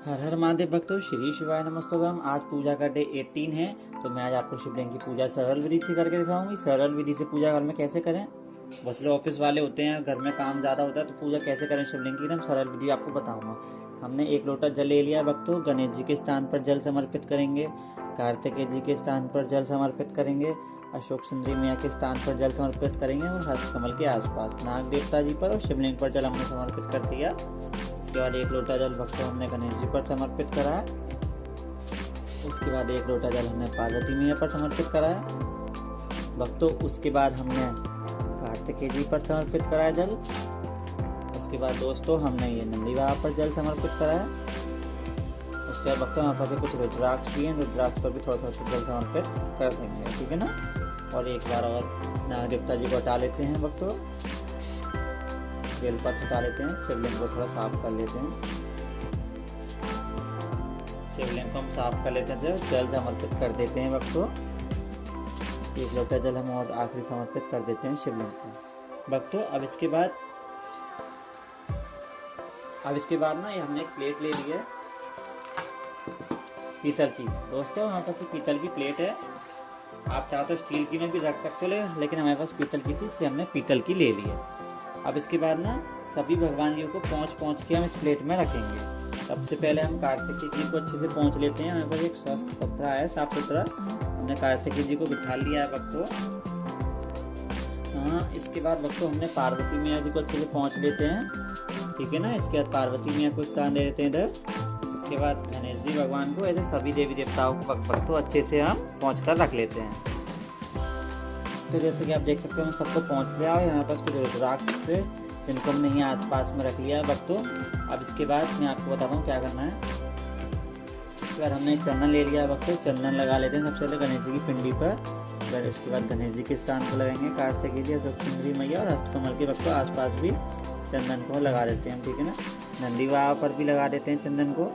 हर हर महादेव भक्तों, श्री शिवाय नमस्तोभम। आज पूजा का डे 18 है, तो मैं आज आपको शिवलिंग की पूजा सरल विधि से करके दिखाऊंगी। सरल विधि से पूजा घर में कैसे करें। बहुत लोग ऑफिस वाले होते हैं, घर में काम ज़्यादा होता है, तो पूजा कैसे करें शिवलिंग की एकदम सरल विधि आपको बताऊंगा। हमने 1 लोटा जल ले लिया भक्तों। गणेश जी के स्थान पर जल समर्पित करेंगे, कार्तिकेय जी के स्थान पर जल समर्पित करेंगे, अशोक सुंदरी मैया के स्थान पर जल समर्पित करेंगे और हस्त कमल के आसपास नाग देवता जी पर और शिवलिंग पर जल हमने समर्पित कर दिया। उसके बाद 1 लोटा जल भक्तों हमने गणेश जी पर समर्पित करा है। उसके बाद 1 लोटा जल हमने पार्वती मैया पर समर्पित करा है भक्तों। उसके बाद हमने कार्तिकेय जी पर समर्पित करा है जल। उसके बाद दोस्तों हमने ये नंदी बाबा पर जल समर्पित करा है। उसके बाद भक्तों हमारे पास कुछ रुद्राक्ष भी हैं, रुद्राक्ष पर भी थोड़ा सा जल समर्पित कर देंगे, ठीक है ना। और एक बार और नाग देवता जी को हटा लेते हैं भक्तों, बेलपत्र हटा लेते हैं, शिवलिंग को थोड़ा साफ कर लेते हैं। शिवलिंग को हम साफ कर लेते हैं, जल समर्पित कर देते हैं भक्तों। 1 लोटा जल हम और आखिरी समर्पित कर देते हैं शिवलिंग को भक्तों। अब इसके बाद ना ये हमने एक प्लेट ले ली है पीतल की। दोस्तों हमारे पास पीतल की प्लेट है, आप चाहो तो स्टील की में भी रख सकते हो, लेकिन हमारे पास पीतल की थी इसलिए हमने पीतल की ले ली है। अब इसके बाद ना सभी भगवान जी को पोंछ के हम इस प्लेट में रखेंगे। सबसे पहले हम कार्तिकेय जी को अच्छे से पोंछ लेते हैं। हमारे पास एक स्वस्थ कपड़ा है साफ सुथरा, हमने कार्तिकेय जी को बिठा लिया है भक्तों। हाँ, इसके बाद भक्तों हमने पार्वती मैया जी को अच्छे से पोंछ लेते हैं, ठीक है ना। इसके बाद पार्वती मैया को स्थान दे देते हैं इधर। इसके बाद गणेश जी भगवान को, ऐसे सभी देवी देवताओं को भक्तों अच्छे से हम पोंछ कर रख लेते हैं। तो जैसे कि आप देख सकते हो हम सबको पोंछ लिया है। यहाँ पास कुछ रुद्राक्ष से जिनको हमने यहाँ आसपास में रख लिया है भक्तों। अब इसके बाद मैं आपको बताता हूँ क्या करना है। इसके बाद हमने चंदन ले लिया है भक्तों, चंदन लगा लेते हैं सबसे पहले गणेश जी की पिंडी पर। इसके बाद गणेश जी के स्थान पर लगाएंगे कार्तिकेय जी, अशोक सुंदरी मैया और हस्तकमल के भक्तों आसपास भी चंदन को लगा देते हैं, ठीक है ना। नंदी बाबा पर भी लगा देते हैं चंदन को,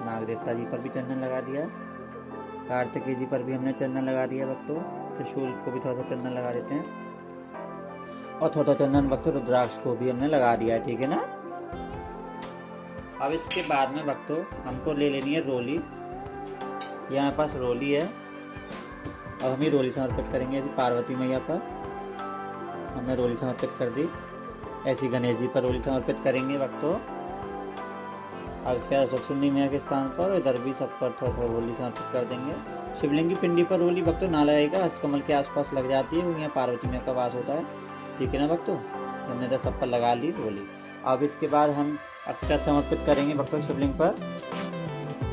नाग देवता जी पर भी चंदन लगा दिया, कार्तिकेय जी पर भी हमने चंदन लगा दिया भक्तों। त्रिशूल को भी थोड़ा सा चंदन लगा देते हैं और थोड़ा चंदन भक्तों रुद्राक्ष को भी हमने लगा दिया है, ठीक है ना। अब इसके बाद में भक्तों हमको ले लेनी है रोली। ये हमारे पास रोली है। अब हम ये रोली समर्पित करेंगे ऐसी पार्वती मैया पर, हमने रोली समर्पित कर दी। ऐसी गणेश जी पर रोली समर्पित करेंगे भक्तों। अब इसके बाद अशोक सुंदरी मैया के स्थान पर इधर भी सब पर थोड़ा सा रोली समर्पित कर देंगे। शिवलिंग की पिंडी पर रोली भक्तों ना लगाएगा, हस्तकमल के आसपास लग जाती है, वो यहाँ पार्वती मैया का वास होता है, ठीक है ना भक्तों। हमने तो सब पर लगा ली रोली। अब इसके बाद हम अक्षत समर्पित करेंगे भक्तों शिवलिंग पर।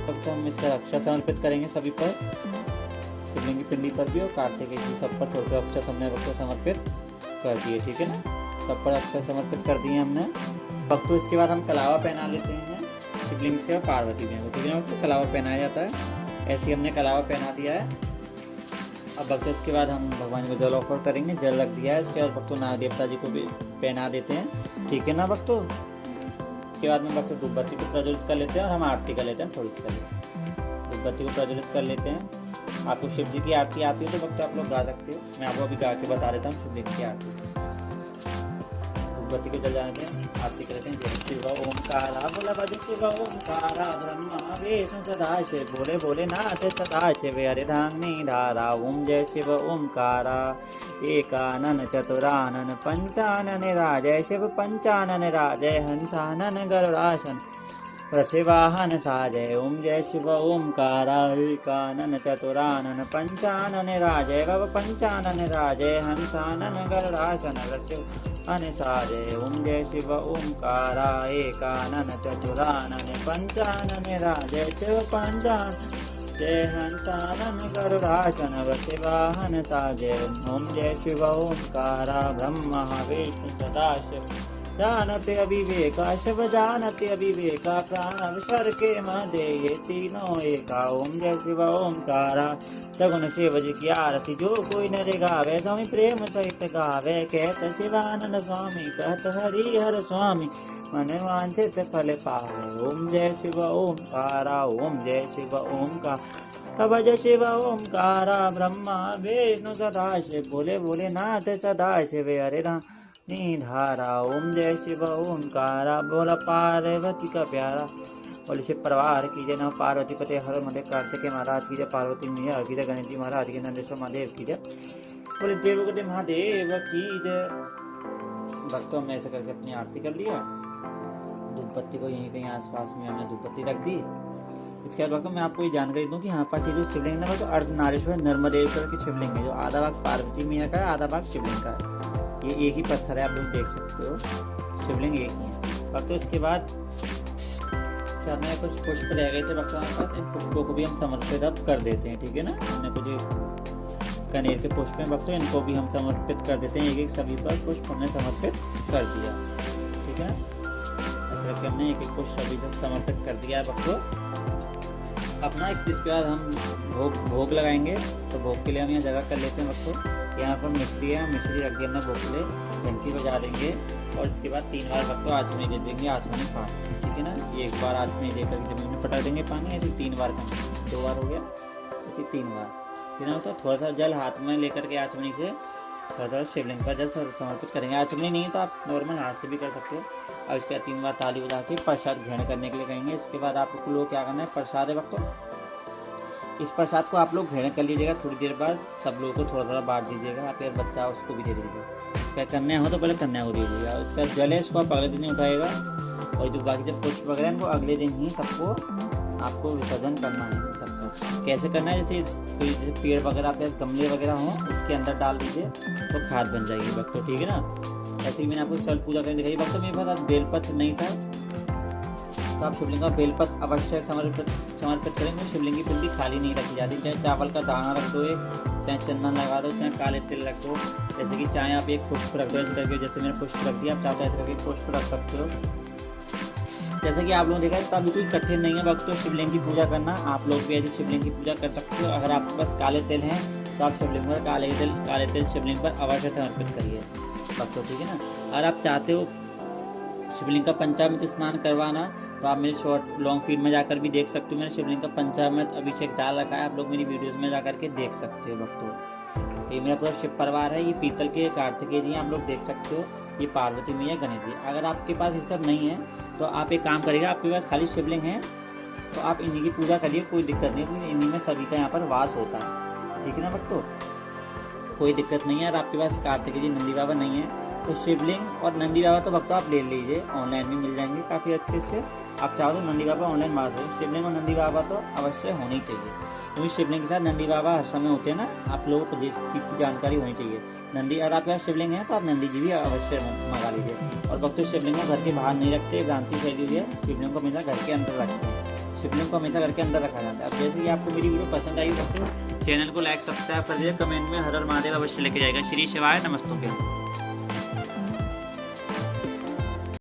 भक्तों हम इसका अक्षत समर्पित करेंगे सभी पर, शिवलिंग की पिंडी पर भी और कार्तिकेय जी सब पर थोड़े अक्षत हमने भक्तों समर्पित कर दिए, ठीक है ना। सब पर अक्षत समर्पित कर दिए हमने भक्तों। इसके बाद हम कलावा पहना लेते हैं शिवलिंग से और पार्वती मैया को, ठीक है ना। तो कलावा पहनाया जाता है, ऐसे हमने कलावा पहना दिया है। अब भक्तों इसके बाद हम भगवान को जल ऑफर करेंगे, जल रख दिया है। इसके बाद भक्तों नाग देवता जी को भी पहना देते हैं, ठीक है ना भक्तों। इसके बाद में भक्तों धूपबत्ती को प्रज्वलित कर लेते हैं और हम आरती कर लेते हैं। थोड़ी सी धूपबत्ती को प्रज्वलित कर लेते हैं। आपको शिव जी की आरती आती है तो भक्तों आप लोग गा सकते हो, मैं आपको अभी गा के बता देता हूँ शिव जी की आरती। धूपबत्ती को जल जाने दें, आरती करते हैं। जय शिव ओंकारा बोला बज शिव ओंकारा, ब्रह्मा विष्णु सदाशिव बोले भोलेनाथ सदाशिव, हरे धांगनी धारा। ओम जय शिव ओंकारा, एकानन चतुरानन पंचानन राजय, शिव पंचानन राजय, हंसानन गरुड़ासन वृषवाहन साजय। ओम जय शिव ओंकारा, एकानन चतुरानन पंचानन राजय, भव पंचानन राजय, हंसानन गरुड़ासन वृषवाहन साजय। ओम जय शिव ओंकारा, एकानन चतुरानन पंचानन राजय, शिव पंचानन जय, हंसानन गरुड़ासन वृषवाहन साजय। ओम जय शिव ओंकारा, ब्रह्मा विष्णु सदाशिव जानते अभिवेका, शिव जानते अभिवेका, प्राण अवसर के मध्य ये तीनों एका। ओम जय शिव ओंकारा, सगुन शिव जी की आरती जो कोई नर गावे, स्वामी प्रेम सहित गावे। कहत शिवानंद स्वामी, कहत हरि हर स्वामी, मन वांछित फल पावे। ओम जय शिव ओंकारा, ओम जय शिव ओंकार भज शिव ओंकारा, ब्रह्मा विष्णु सदाशिव बोले भोलेनाथ सदाशिव, हरे राम धारा। ओम जय शिव ओंकारा, बोला पार्वती का प्यारा, बोले शिव परिवार की जय। नमः पार्वती पते हर मध्य कार्तिक महाराज की जय। पार्वती मैया की जय। गणेश जी महाराज की, नंदेश्वर महादेव की जय। बोले देवगति महादेव की जय। भक्तों में ऐसे करके अपनी आरती कर लिया। धूप बत्ती को यहीं कहीं आसपास में हमने धूप बत्ती रख दी। इसके बाद भक्तों मैं आपको ये जानकारी दूं कि यहाँ पास ये जो शिवलिंग है तो अर्धनारीश्वर नर्मदेश्वर की शिवलिंग है, जो आधा भाग पार्वती मैया का है, आधा भाग शिवलिंग का है। ये एक ही पत्थर है, आप लोग देख सकते हो, शिवलिंग एक ही है भक्तों। इसके बाद साथ में कुछ पुष्प रह गए थे भक्तों हमारे पास, इन पुष्पों को भी हम समर्पित अब कर देते हैं, ठीक है ना। हमने कुछ कनेर के पुष्प हैं भक्तों, इनको भी हम समर्पित कर देते हैं। एक एक सभी पर पुष्प हमने समर्पित कर दिया, ठीक है ना। ऐसे करके हमने एक एक पुष्प सभी तक समर्पित कर दिया है भक्तों अपना। इसके बाद हम भोग लगाएंगे, तो भोग के लिए हम यहाँ जगह कर लेते हैं भक्तों। यहाँ पर मिश्री है, मिश्री रख दी हमने भोग के लिए, घंटी बजा देंगे और इसके बाद 3 बार भक्तों आचमनी दे देंगे, आचमनी पानी, ठीक है ना। एक बार आचमनी देकर जमीन में पटक देंगे पानी, ऐसे 3 बार का, 2 बार हो गया, ऐसे 3 बार, फिर ना तो थोड़ा सा जल हाथ में लेकर के आचमनी से थोड़ा सा शिवलिंग पर जल समर्पित करेंगे। आचमनी नहीं तो आप नॉर्मल हाथ से भी कर सकते हो। और इसके बाद 3 बार ताली बजा के प्रसाद ग्रहण करने के लिए कहेंगे। इसके बाद आप लोग क्या करना है, प्रसाद है वक्त, इस प्रसाद को आप लोग ग्रहण कर लीजिएगा। थोड़ी देर बाद सब लोगों को थोड़ा थोड़ा बांट दीजिएगा। आप अगर बच्चा उसको भी दे दीजिएगा, क्या कन्या हो तो पहले कन्या को दे दीजिएगा। इसका जल है इसको आप अगले दिन ही उठाएगा, और जो बाकी जब पुष्प वगैरह इनको अगले दिन ही सबको आपको विसर्जन करना है। सबको कैसे करना है, जैसे पेड़ वगैरह आपके गमले वगैरह हो उसके अंदर डाल दीजिए तो खाद बन जाएगी भक्तों, ठीक है ना। ऐसे ही मैंने आपको सल पूजा करने दिखाई भक्तों। मेरे पास बेलपत्र नहीं था तो आप शिवलिंग का बेलपत्र अवश्य समर्पित करेंगे। शिवलिंग की पिंडी खाली नहीं रखी जाती, चाहे चावल का दाना रख दो, चाहे चंदन लगा दो, चाहे काले तिल रख दो, जैसे कि चाहे आप एक पुष्प रख दो ऐसे करके, जैसे मैंने पुष्प रख दिया, आप चाहते ऐसे करके पुष्प रख सकते हो। जैसे कि आप लोगों ने देखा है तब कोई कठिन नहीं है भक्तों शिवलिंग की पूजा करना। आप लोग भी ऐसे शिवलिंग की पूजा कर सकते हो। अगर आपके पास काले तिल हैं तो आप शिवलिंग पर काले तिल शिवलिंग पर अवश्य समर्पित करिए भक्तों, ठीक है ना। अगर आप चाहते हो शिवलिंग का पंचामृत स्नान करवाना तो आप मेरे शॉर्ट लॉन्ग फीड में जाकर भी देख सकते हो। मैंने शिवलिंग का पंचामृत अभिषेक डाल रखा है, आप लोग मेरी वीडियोज़ में जाकर के देख सकते हो भक्तों। ये मेरा पूरा शिव परिवार है, ये पीतल के कार्तिकेय जी आप लोग देख सकते हो, ये पार्वती मैया गणेश जी। अगर आपके पास ये सब नहीं है तो आप एक काम करिएगा, आपके पास खाली शिवलिंग है तो आप इन्हीं की पूजा करिए, कोई दिक्कत नहीं, क्योंकि इन्हीं में सभी का यहाँ पर वास होता है, ठीक है ना भक्तों। कोई दिक्कत नहीं है। अगर आपके पास कार्तिकेय जी नंदी बाबा नहीं है तो शिवलिंग और नंदी बाबा तो भक्तों आप ले लीजिए, ऑनलाइन भी मिल जाएंगे काफ़ी अच्छे से। आप चाहो तो नंदी बाबा ऑनलाइन मार सकते। शिवलिंग और नंदी बाबा तो अवश्य होनी चाहिए, क्योंकि शिवलिंग के साथ नंदी बाबा हर समय होते हैं ना, आप लोगों को जिस चीज़ की जानकारी होनी चाहिए। नंदी अगर आपके पास शिवलिंग है तो आप नंदी जी भी अवश्य मंगा लीजिए। और भक्तों शिवलिंग को घर के बाहर नहीं रखते, भ्रांति फैली हुई है, शिवलिंग को हमेशा घर के अंदर रखते हैं। शिवलिंग को हमेशा घर के अंदर रखा जाता है। अब जैसे कि आपको मेरी वीडियो पसंद आई भक्तों, चैनल को लाइक सब्सक्राइब कर दीजिए, कमेंट में हर हर महादेव अवश्य लेके जाएगा। श्री शिवाय नमस्तुभ्यं।